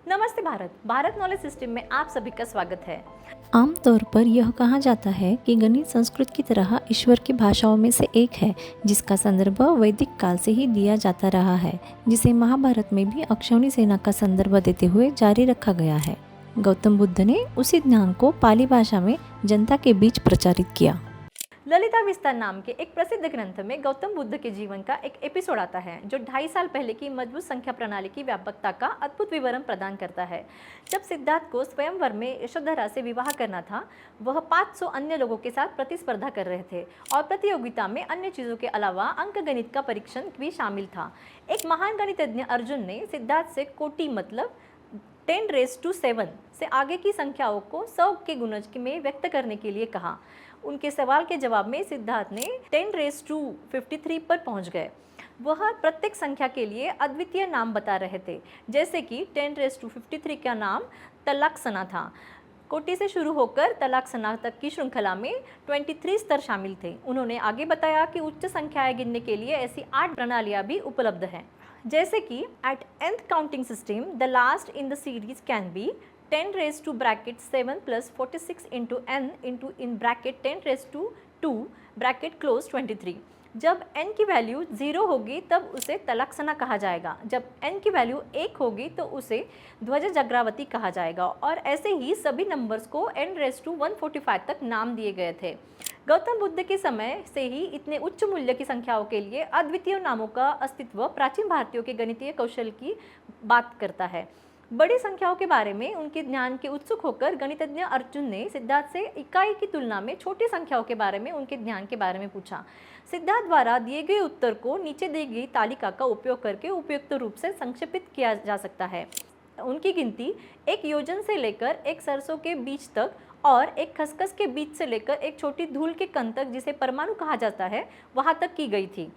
नमस्ते Bharat. Bharat knowledge system में आप सभी का स्वागत है। आमतौर पर यह कहा जाता है कि गणित संस्कृत की तरह ईश्वर की भाषाओं में से एक है, जिसका संदर्भ वैदिक काल से ही दिया जाता रहा है, जिसे महाभारत में भी अक्षौणी सेना का संदर्भ देते हुए जारी रखा गया है। गौतम बुद्ध ने उसी ज्ञान को पाली भाषा में जनता के बीच प्रचारित किया। ललिता विस्तार नाम के एक प्रसिद्ध ग्रंथ में गौतम बुद्ध के जीवन का एक एपिसोड आता है, जो 2.5 साल पहले की मजबूत संख्या प्रणाली की व्यापकता का अद्भुत विवरण प्रदान करता है। जब सिद्धार्थ को स्वयंवर में यशोधरा से विवाह करना था, वह 500 अन्य लोगों के साथ प्रतिस्पर्धा कर रहे थे और प्रतियोगिता में अन्य चीज़ों के अलावा अंकगणित का परीक्षण भी शामिल था। एक महान गणितज्ञ अर्जुन ने सिद्धार्थ से कोटि मतलब 10⁻⁷ से आगे की संख्याओं को 100 के गुणज में व्यक्त करने के लिए कहा। उनके सवाल के जवाब में सिद्धार्थ ने 10⁻53 पर पहुंच गए। वह प्रत्येक संख्या के लिए अद्वितीय नाम बता रहे थे, जैसे कि 10⁻53 का नाम तलाक्सना था। कोटि से शुरू होकर तलाक्सना तक की श्रृंखला में 23 स्तर शामिल थे। उन्होंने आगे बताया कि उच्च संख्याएं गिनने के लिए ऐसी 8 प्रणालियां भी उपलब्ध हैं, जैसे कि at nth counting system the last in the series can be 10⁻7 plus 46 into n into in bracket 10⁻2 bracket close 23। जब n की वैल्यू 0 होगी तब उसे तलाक्सना कहा जाएगा, जब n की वैल्यू 1 होगी तो उसे ध्वज जग्रावती कहा जाएगा, और ऐसे ही सभी नंबर्स को n⁻145 तक नाम दिए गए थे। गौतम बुद्ध के समय से ही इतने उच्च मूल्य की संख्याओं के लिए अद्वितीय नामों का अस्तित्व प्राचीन भारतीयों के गणितीय कौशल की बात करता है। बड़ी संख्याओं के बारे में उनके ज्ञान के उत्सुक होकर गणितज्ञ अर्जुन ने सिद्धार्थ से इकाई की तुलना में छोटी संख्याओं के बारे में उनके ज्ञान के बारे में पूछा। सिद्धार्थ द्वारा दिए गए उत्तर को नीचे दी गई तालिका का उपयोग करके उपयुक्त रूप से संक्षेपित किया जा सकता है। उनकी गिनती एक योजन से लेकर एक सरसों के बीज तक और एक खसखस के बीज से लेकर एक छोटी धूल के कण तक, जिसे परमाणु कहा जाता है, वहाँ तक की गई थी।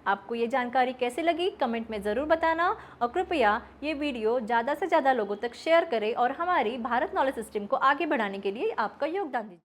आपको ये जानकारी कैसे लगी कमेंट में ज़रूर बताना, और कृपया ये वीडियो ज़्यादा से ज़्यादा लोगों तक शेयर करें और हमारी भारत नॉलेज सिस्टम को आगे बढ़ाने के लिए आपका योगदान दीजिए।